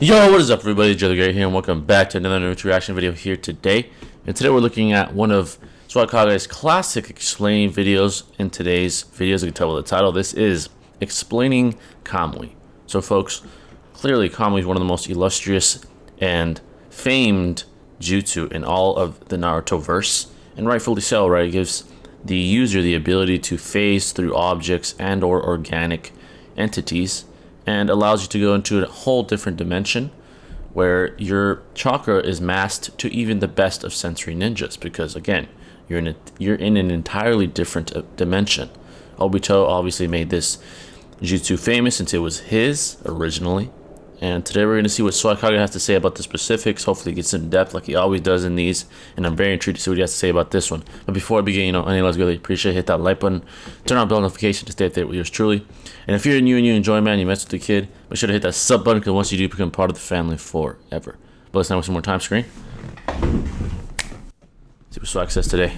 Yo, what is up everybody, Joe the Great here, and welcome back to another Naruto reaction video here today. And today we're looking at one of Swagkage's classic explaining videos. In today's video, as you can tell by the title, this is Explaining Kamui. So folks, clearly Kamui is one of the most illustrious and famed jutsu in all of the Naruto verse, and rightfully so, right? It gives the user the ability to phase through objects and or organic entities, and allows you to go into a whole different dimension where your chakra is masked to even the best of sensory ninjas, because again, you're in an entirely different dimension. Obito obviously made this jutsu famous since it was his originally, and today we're going to see what Swagkage has to say about the specifics. Hopefully he gets in depth like he always does in these, and I'm very intrigued to see what he has to say about this one. But before I begin, I really appreciate it. Hit that like button, turn on bell notification to stay updated with yours truly. And if you're new and you enjoy, man, you mess with the kid, make sure to hit that sub button, because once you do, become part of the family forever. But let's not waste some more time screen. See what Swag says today.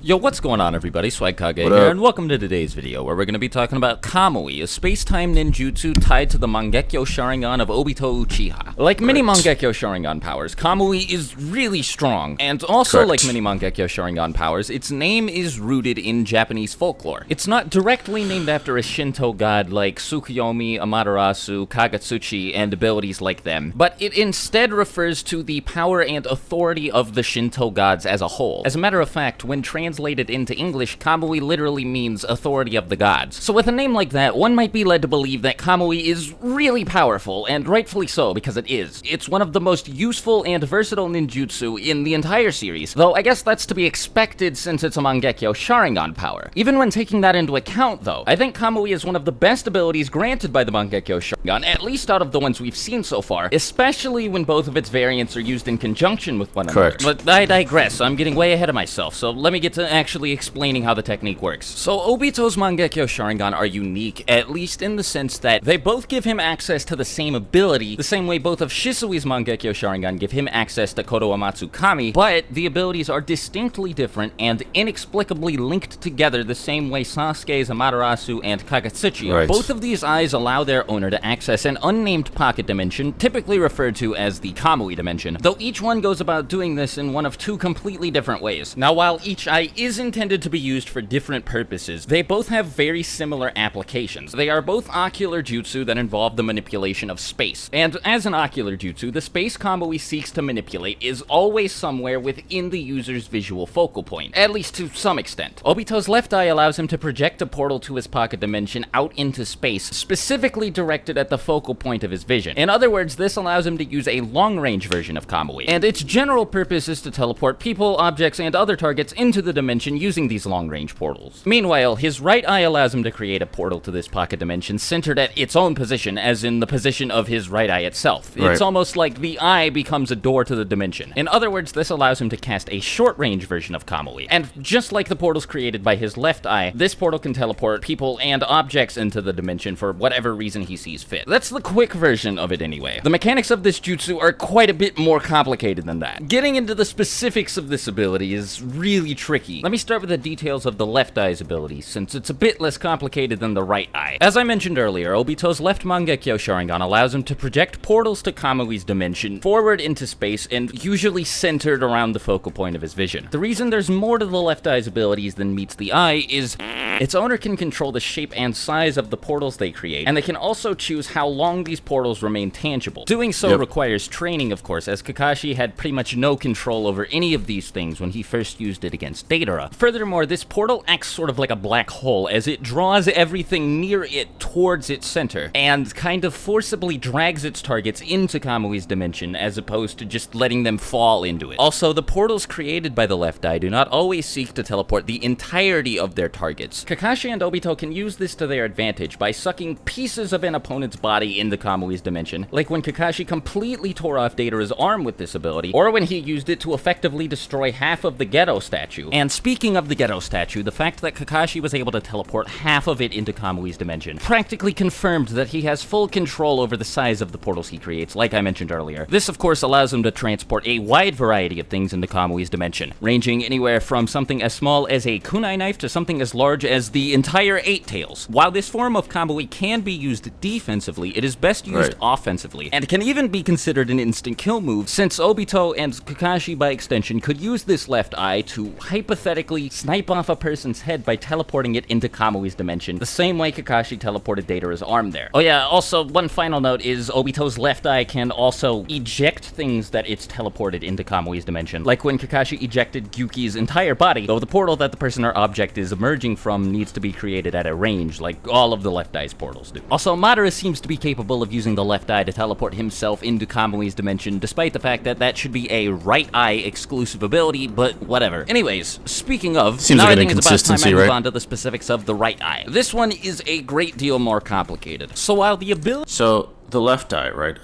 Yo, what's going on everybody? Swagkage here, and welcome to today's video, where we're going to be talking about Kamui, a space-time ninjutsu tied to the Mangekyo Sharingan of Obito Uchiha. Like many Mangekyo Sharingan powers, Kamui is really strong, and also like many Mangekyo Sharingan powers, its name is rooted in Japanese folklore. It's not directly named after a Shinto god like Tsukuyomi, Amaterasu, Kagetsuchi, and abilities like them, but it instead refers to the power and authority of the Shinto gods as a whole. As a matter of fact, when translated into English, Kamui literally means authority of the gods. So with a name like that, one might be led to believe that Kamui is really powerful, and rightfully so, because it is. It's one of the most useful and versatile ninjutsu in the entire series, though I guess that's to be expected since it's a Mangekyo Sharingan power. Even when taking that into account, though, I think Kamui is one of the best abilities granted by the Mangekyo Sharingan, at least out of the ones we've seen so far, especially when both of its variants are used in conjunction with one another. But I digress, I'm getting way ahead of myself, so let me get to actually explaining how the technique works. So Obito's Mangekyo Sharingan are unique, at least in the sense that they both give him access to the same ability, the same way both of Shisui's Mangekyo Sharingan give him access to Kodo Amatsu Kami, but the abilities are distinctly different and inexplicably linked together the same way Sasuke's Amaterasu and Kagetsuchi are. Both of these eyes allow their owner to access an unnamed pocket dimension, typically referred to as the Kamui dimension, though each one goes about doing this in one of two completely different ways. Now, while each eye is intended to be used for different purposes, they both have very similar applications. They are both ocular jutsu that involve the manipulation of space, and as an ocular jutsu, the space Kamui seeks to manipulate is always somewhere within the user's visual focal point, at least to some extent. Obito's left eye allows him to project a portal to his pocket dimension out into space, specifically directed at the focal point of his vision. In other words, this allows him to use a long-range version of Kamui, and its general purpose is to teleport people, objects, and other targets into the dimension using these long-range portals. Meanwhile, his right eye allows him to create a portal to this pocket dimension centered at its own position, as in the position of his right eye itself. It's almost like the eye becomes a door to the dimension. In other words, this allows him to cast a short-range version of Kamui. And just like the portals created by his left eye, this portal can teleport people and objects into the dimension for whatever reason he sees fit. That's the quick version of it anyway. The mechanics of this jutsu are quite a bit more complicated than that. Getting into the specifics of this ability is really tricky. Let me start with the details of the left eye's ability, since it's a bit less complicated than the right eye. As I mentioned earlier, Obito's left Mangekyo Sharingan allows him to project portals to Kamui's dimension forward into space, and usually centered around the focal point of his vision. The reason there's more to the left eye's abilities than meets the eye is its owner can control the shape and size of the portals they create, and they can also choose how long these portals remain tangible. Doing so requires training, of course, as Kakashi had pretty much no control over any of these things when he first used it against Deidara. Furthermore, this portal acts sort of like a black hole, as it draws everything near it towards its center, and kind of forcibly drags its targets into Kamui's dimension, as opposed to just letting them fall into it. Also, the portals created by the left eye do not always seek to teleport the entirety of their targets. Kakashi and Obito can use this to their advantage by sucking pieces of an opponent's body into Kamui's dimension, like when Kakashi completely tore off Deidara's arm with this ability, or when he used it to effectively destroy half of the Geto statue. And speaking of the Geto statue, the fact that Kakashi was able to teleport half of it into Kamui's dimension practically confirmed that he has full control over the size of the portals he creates, like I mentioned earlier. This, of course, allows him to transport a wide variety of things into Kamui's dimension, ranging anywhere from something as small as a kunai knife to something as large as the entire Eight Tails. While this form of Kamui can be used defensively, it is best used offensively, and can even be considered an instant kill move, since Obito and Kakashi by extension could use this left eye to hypothetically snipe off a person's head by teleporting it into Kamui's dimension, the same way Kakashi teleported Deidara's arm there. Oh yeah, also one final note is Obito's left eye can also eject things that it's teleported into Kamui's dimension, like when Kakashi ejected Gyuki's entire body, though the portal that the person or object is emerging from needs to be created at a range, like all of the left eye's portals do. Also, Madara seems to be capable of using the left eye to teleport himself into Kamui's dimension, despite the fact that that should be a right eye exclusive ability, but whatever. Anyways, speaking of, seems now like I think it's about time I move right? on to the specifics of the right eye. This one is a great deal more complicated. So while the ability... So, the left eye, right?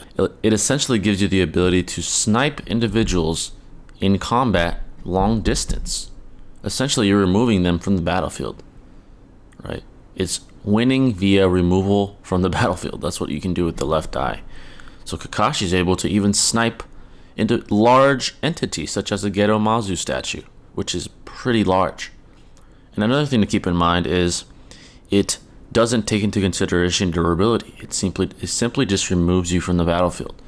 It essentially gives you the ability to snipe individuals in combat long distance. Essentially, you're removing them from the battlefield, right? It's winning via removal from the battlefield. That's what you can do with the left eye. So Kakashi's able to even snipe into large entities, such as the Geto Mazu statue, which is pretty large. And another thing to keep in mind is it doesn't take into consideration durability. It simply just removes you from the battlefield.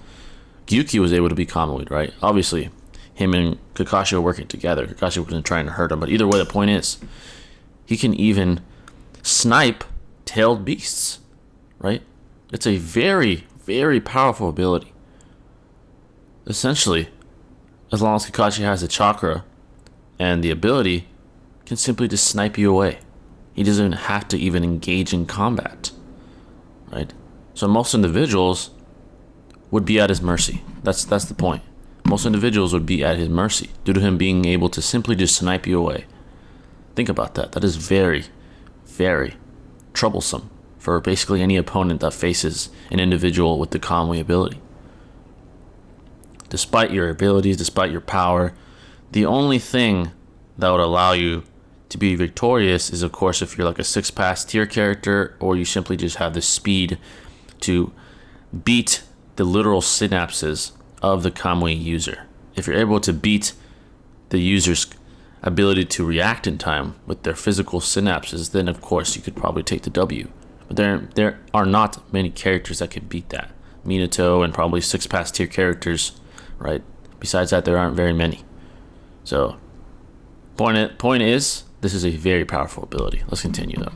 Gyuki was able to be Kamui, right? Obviously, him and Kakashi are working together. Kakashi wasn't trying to hurt him, but either way, the point is, he can even snipe tailed beasts, right? It's a very, very powerful ability. Essentially, as long as Kakashi has the chakra and the ability, can simply just snipe you away. He doesn't have to even engage in combat, right? So most individuals would be at his mercy. That's the point. Most individuals would be at his mercy due to him being able to simply just snipe you away. Think about that. That is very, very troublesome for basically any opponent that faces an individual with the Kamui ability. Despite your abilities, despite your power, the only thing that would allow you to be victorious is, of course, if you're like a 6-pass tier character, or you simply just have the speed to beat the literal synapses of the Kamui user. If you're able to beat the user's ability to react in time with their physical synapses, then of course you could probably take the W. But there are not many characters that can beat that. Minato and probably 6-pass tier characters, right? Besides that, there aren't very many. So, point is, this is a very powerful ability. Let's continue though.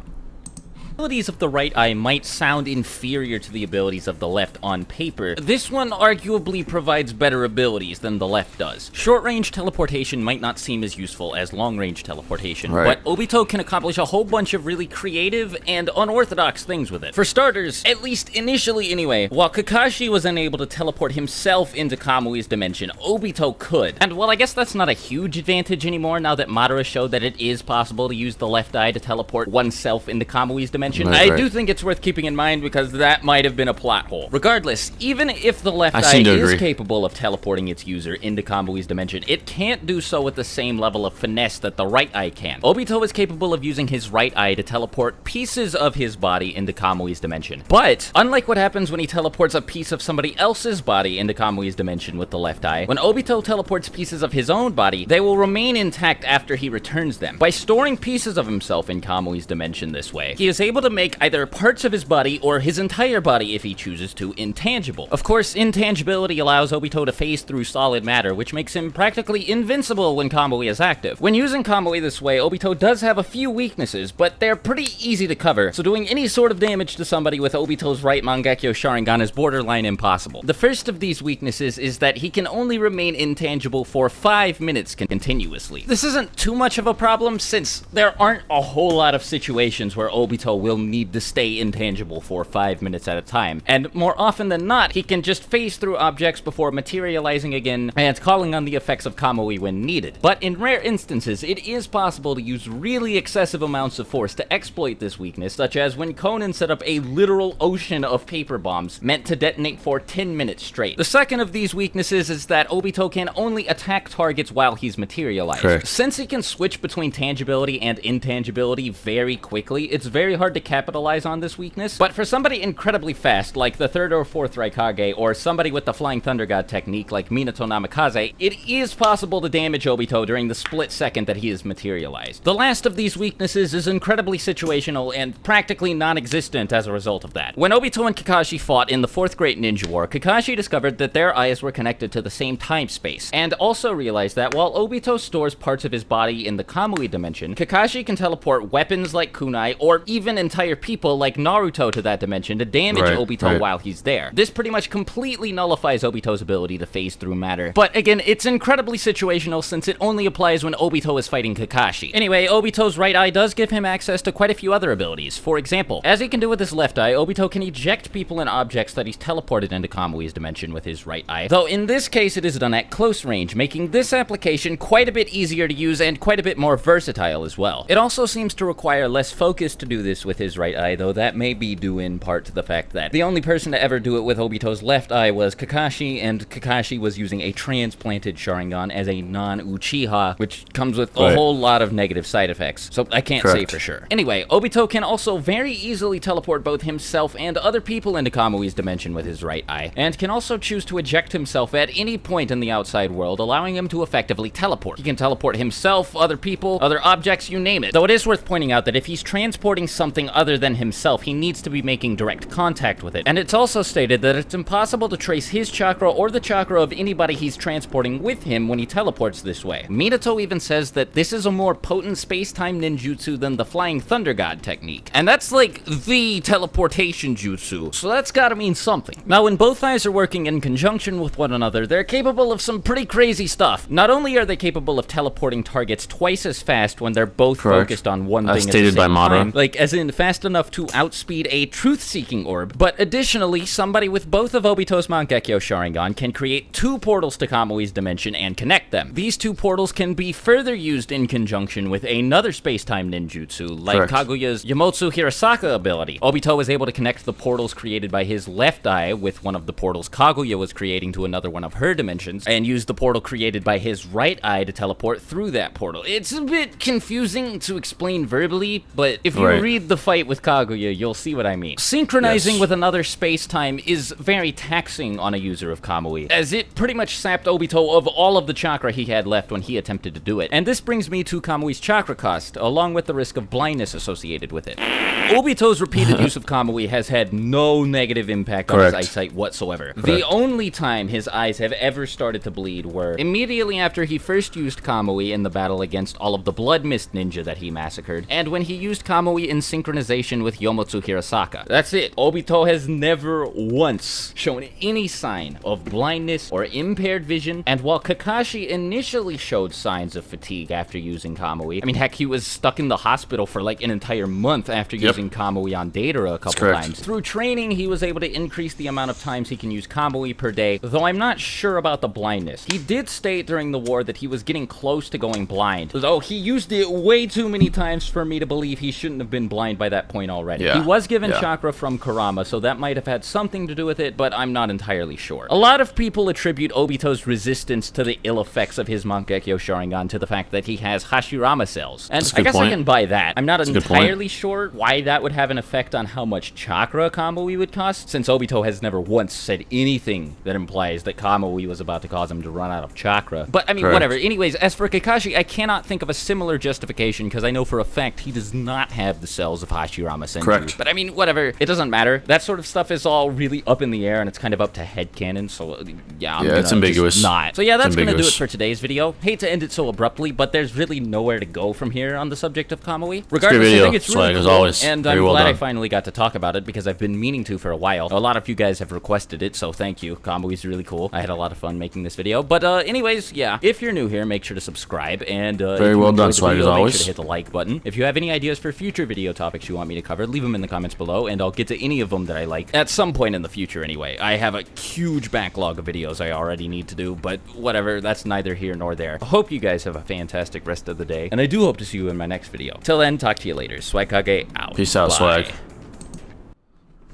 The abilities of the right eye might sound inferior to the abilities of the left on paper. This one arguably provides better abilities than the left does. Short-range teleportation might not seem as useful as long-range teleportation, but Obito can accomplish a whole bunch of really creative and unorthodox things with it. For starters, at least initially anyway, while Kakashi was unable to teleport himself into Kamui's dimension, Obito could. And while I guess that's not a huge advantage anymore now that Madara showed that it is possible to use the left eye to teleport oneself into Kamui's dimension, I do think it's worth keeping in mind because that might have been a plot hole. Regardless, even if the left eye is capable of teleporting its user into Kamui's dimension, it can't do so with the same level of finesse that the right eye can. Obito is capable of using his right eye to teleport pieces of his body into Kamui's dimension. But, unlike what happens when he teleports a piece of somebody else's body into Kamui's dimension with the left eye, when Obito teleports pieces of his own body, they will remain intact after he returns them. By storing pieces of himself in Kamui's dimension this way, he is able to make either parts of his body or his entire body, if he chooses to, intangible. Of course, intangibility allows Obito to phase through solid matter, which makes him practically invincible when Kamui is active. When using Kamui this way, Obito does have a few weaknesses, but they're pretty easy to cover, so doing any sort of damage to somebody with Obito's right Mangekyo Sharingan is borderline impossible. The first of these weaknesses is that he can only remain intangible for 5 minutes continuously. This isn't too much of a problem since there aren't a whole lot of situations where Obito will need to stay intangible for 5 minutes at a time. And more often than not, he can just phase through objects before materializing again and calling on the effects of Kamui when needed. But in rare instances, it is possible to use really excessive amounts of force to exploit this weakness, such as when Conan set up a literal ocean of paper bombs meant to detonate for 10 minutes straight. The second of these weaknesses is that Obito can only attack targets while he's materialized. Correct. Since he can switch between tangibility and intangibility very quickly, it's very hard to capitalize on this weakness. But for somebody incredibly fast, like the 3rd or 4th Raikage, or somebody with the Flying Thunder God technique like Minato Namikaze, it is possible to damage Obito during the split second that he is materialized. The last of these weaknesses is incredibly situational and practically non-existent as a result of that. When Obito and Kakashi fought in the 4th Great Ninja War, Kakashi discovered that their eyes were connected to the same time space, and also realized that while Obito stores parts of his body in the Kamui dimension, Kakashi can teleport weapons like kunai, or even entire people like Naruto to that dimension to damage Obito while he's there. This pretty much completely nullifies Obito's ability to phase through matter. But again, it's incredibly situational since it only applies when Obito is fighting Kakashi. Anyway, Obito's right eye does give him access to quite a few other abilities. For example, as he can do with his left eye, Obito can eject people and objects that he's teleported into Kamui's dimension with his right eye. Though in this case, it is done at close range, making this application quite a bit easier to use and quite a bit more versatile as well. It also seems to require less focus to do this with his right eye, though that may be due in part to the fact that the only person to ever do it with Obito's left eye was Kakashi, and Kakashi was using a transplanted Sharingan as a non-Uchiha, which comes with a whole lot of negative side effects, so I can't say for sure. Anyway, Obito can also very easily teleport both himself and other people into Kamui's dimension with his right eye, and can also choose to eject himself at any point in the outside world, allowing him to effectively teleport. He can teleport himself, other people, other objects, you name it. Though it is worth pointing out that if he's transporting something other than himself, he needs to be making direct contact with it. And it's also stated that it's impossible to trace his chakra or the chakra of anybody he's transporting with him when he teleports this way. Minato even says that this is a more potent space-time ninjutsu than the Flying Thunder God technique. And that's like the teleportation jutsu, so that's gotta mean something. Now, when both eyes are working in conjunction with one another, they're capable of some pretty crazy stuff. Not only are they capable of teleporting targets twice as fast when they're both focused on one thing at the same time, like as in fast enough to outspeed a truth-seeking orb, but additionally, somebody with both of Obito's Mangekyo Sharingan can create 2 portals to Kamui's dimension and connect them. These 2 portals can be further used in conjunction with another space-time ninjutsu, like Kaguya's Yomotsu Hirasaka ability. Obito was able to connect the portals created by his left eye with one of the portals Kaguya was creating to another one of her dimensions, and use the portal created by his right eye to teleport through that portal. It's a bit confusing to explain verbally, but if you read the fight with Kaguya, you'll see what I mean. Synchronizing with another space-time is very taxing on a user of Kamui, as it pretty much sapped Obito of all of the chakra he had left when he attempted to do it. And this brings me to Kamui's chakra cost, along with the risk of blindness associated with it. Obito's repeated use of Kamui has had no negative impact on his eyesight whatsoever. The only time his eyes have ever started to bleed were immediately after he first used Kamui in the battle against all of the Blood Mist ninja that he massacred, and when he used Kamui in synchronization with Yomotsu Hirasaka. That's it. Obito has never once shown any sign of blindness or impaired vision, and while Kakashi initially showed signs of fatigue after using Kamui, I mean, heck, he was stuck in the hospital for like an entire month after using Kamui on Datara a couple times. Through training, he was able to increase the amount of times he can use Kamui per day, though I'm not sure about the blindness. He did state during the war that he was getting close to going blind, though he used it way too many times for me to believe he shouldn't have been blind by that point already. He was given chakra from Kurama, so that might have had something to do with it, but I'm not entirely sure. A lot of people attribute Obito's resistance to the ill effects of his Mangekyo Sharingan to the fact that he has Hashirama cells, and I guess I can buy that. I'm not entirely sure why that would have an effect on how much chakra Kamui would cost, since Obito has never once said anything that implies that Kamui was about to cause him to run out of chakra. But I mean, whatever. Anyways, as for Kakashi, I cannot think of a similar justification because I know for a fact he does not have the cells of Hashirama Senju. But I mean, whatever. It doesn't matter. That sort of stuff is all really up in the air, and it's kind of up to headcanon, so yeah, it's ambiguous. Not. So yeah, that's gonna do it for today's video. Hate to end it so abruptly, but there's really nowhere to go from here on the subject of Kamui. Regardless, I think it's really cool, and and I'm glad I finally got to talk about it because I've been meaning to for a while. A lot of you guys have requested it, so thank you. Kamui's really cool. I had a lot of fun making this video. But anyways, yeah, if you're new here, make sure to subscribe, and very well done, Swag, as always. Make sure to hit the like button. If you have any ideas for future video topics you want me to cover, leave them in the comments below, and I'll get to any of them that I like at some point in the future anyway. I have a huge backlog of videos I already need to do, but whatever, that's neither here nor there. I hope you guys have a fantastic rest of the day, and I do hope to see you in my next video. Till then, talk to you later. Swagkage out. Peace out, Bye. Swag.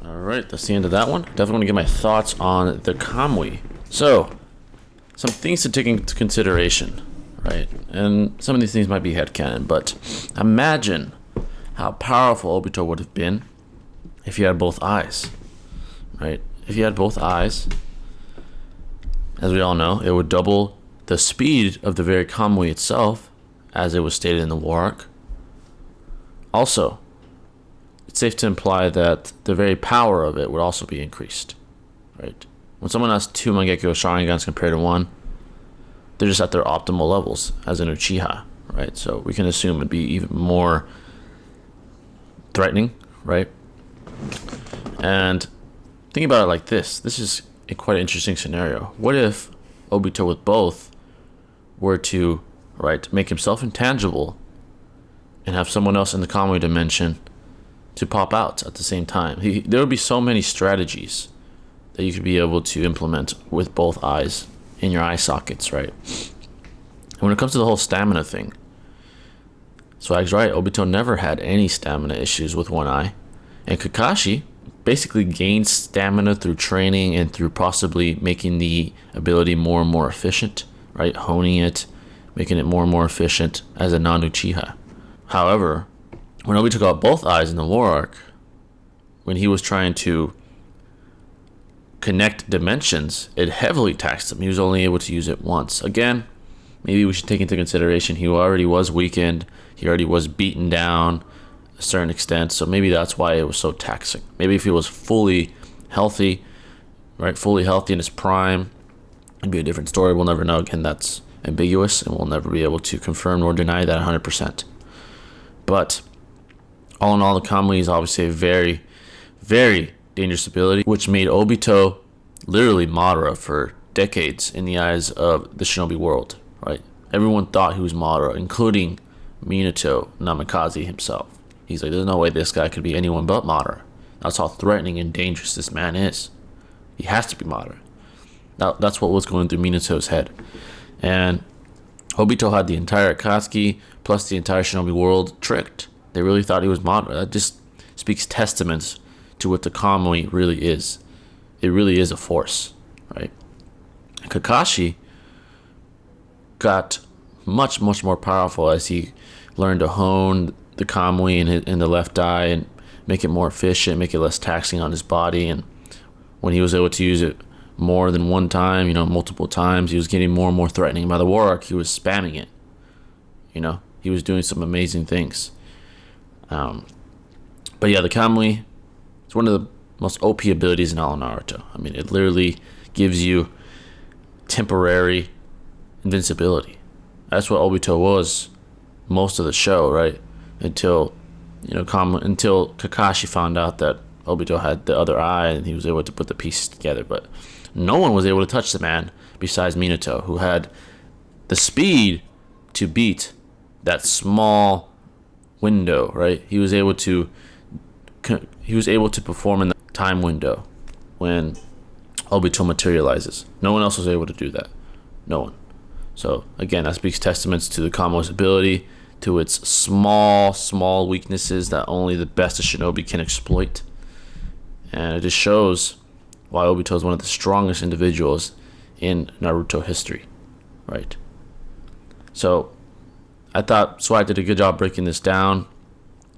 Alright, that's the end of that one. Definitely want to get my thoughts on the Kamui. So, some things to take into consideration, right? And some of these things might be headcanon, but imagine how powerful Obito would have been if he had both eyes, right? If he had both eyes, as we all know, it would double the speed of the very Kamui itself, as it was stated in the war arc. Also, it's safe to imply that the very power of it would also be increased, right? When someone has 2 Mangekyo Sharingans compared to 1, they're just at their optimal levels as an Uchiha, right? So we can assume it'd be even more threatening, right? And think about it like this. This is a quite interesting scenario. What if Obito with both were to, right, make himself intangible and have someone else in the Kamui dimension to pop out at the same time? There would be so many strategies that you could be able to implement with both eyes in your eye sockets, right? And when it comes to the whole stamina thing, Swag's right, Obito never had any stamina issues with one eye. And Kakashi basically gained stamina through training and through possibly making the ability more and more efficient, right? Honing it, making it more and more efficient as a non-Uchiha. However, when Obito got both eyes in the war arc, when he was trying to connect dimensions, it heavily taxed him. He was only able to use it once. Again, maybe we should take into consideration he already was weakened, he already was beaten down a certain extent, so maybe that's why it was so taxing. Maybe if he was fully healthy, right, fully healthy in his prime, it'd be a different story. We'll never know. Again, that's ambiguous, and we'll never be able to confirm nor deny that 100%. But all in all, the Kamui is obviously a very, very dangerous ability, which made Obito literally Madara for decades in the eyes of the shinobi world, right? Everyone thought he was Madara, including Minato Namikaze himself. He's like, there's no way this guy could be anyone but Madara. That's how threatening and dangerous this man is. He has to be Madara. Now, that's what was going through Minato's head. And Obito had the entire Akatsuki plus the entire shinobi world tricked. They really thought he was Madara. That just speaks testaments to what the Kamui really is. It really is a force, right? Kakashi got much, much more powerful as he learned to hone the Kamui in the left eye and make it more efficient, make it less taxing on his body. And when he was able to use it more than one time, multiple times, he was getting more and more threatening. By the war arc, he was spamming it. He was doing some amazing things. But yeah, the Kamui, it's one of the most OP abilities in all of Naruto. I mean, it literally gives you temporary invincibility. That's what Obito was most of the show, right? Until Kakashi found out that Obito had the other eye and he was able to put the pieces together. But no one was able to touch the man besides Minato, who had the speed to beat that small window, right? He was able to perform in the time window when Obito materializes. No one else was able to do that. No one. So again, that speaks testaments to the Kamui's ability, to its small weaknesses that only the best of shinobi can exploit. And it just shows why Obito is one of the strongest individuals in Naruto history, right? So I thought Swag did a good job breaking this down.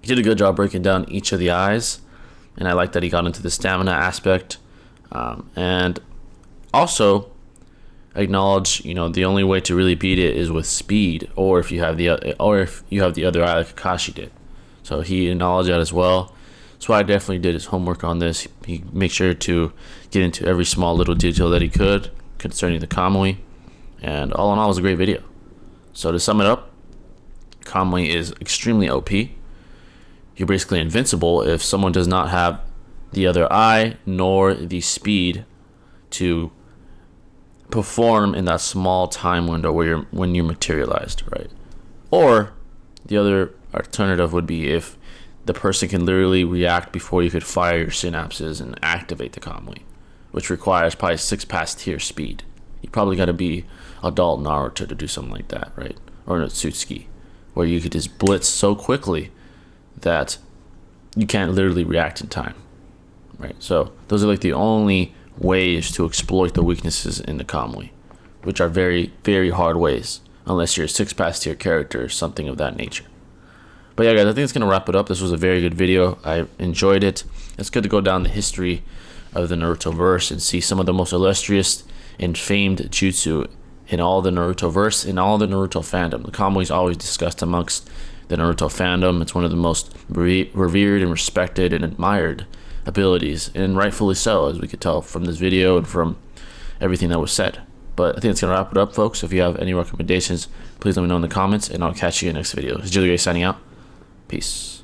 He did a good job breaking down each of the eyes, and I like that he got into the stamina aspect, and also acknowledge, the only way to really beat it is with speed, or if you have the other eye like Kakashi did. So he acknowledged that as well. Swag definitely did his homework on this. He made sure to get into every small little detail that he could concerning the Kamui, and all in all, it was a great video. So to sum it up, Kamui is extremely OP. you're basically invincible if someone does not have the other eye nor the speed to perform in that small time window when you're materialized, right? Or the other alternative would be if the person can literally react before you could fire your synapses and activate the Kamui, which requires probably 6 past tier speed. You probably got to be adult Naruto to do something like that, right? Or Natsuki, where you could just blitz so quickly that you can't literally react in time, right? So those are like the only ways to exploit the weaknesses in the Kamui, which are very, very hard ways, unless you're a 6 past tier character or something of that nature. But yeah, guys, I think it's going to wrap it up. This was a very good video. I enjoyed it. It's good to go down the history of the Naruto verse and see some of the most illustrious and famed jutsu in all the Naruto verse, in all the Naruto fandom. The Kamui is always discussed amongst the Naruto fandom. It's one of the most revered and respected and admired abilities, and rightfully so, as we could tell from this video and from everything that was said. But I think it's going to wrap it up, folks. If you have any recommendations, please let me know in the comments, and I'll catch you in the next video. This is Jilly signing out. Peace.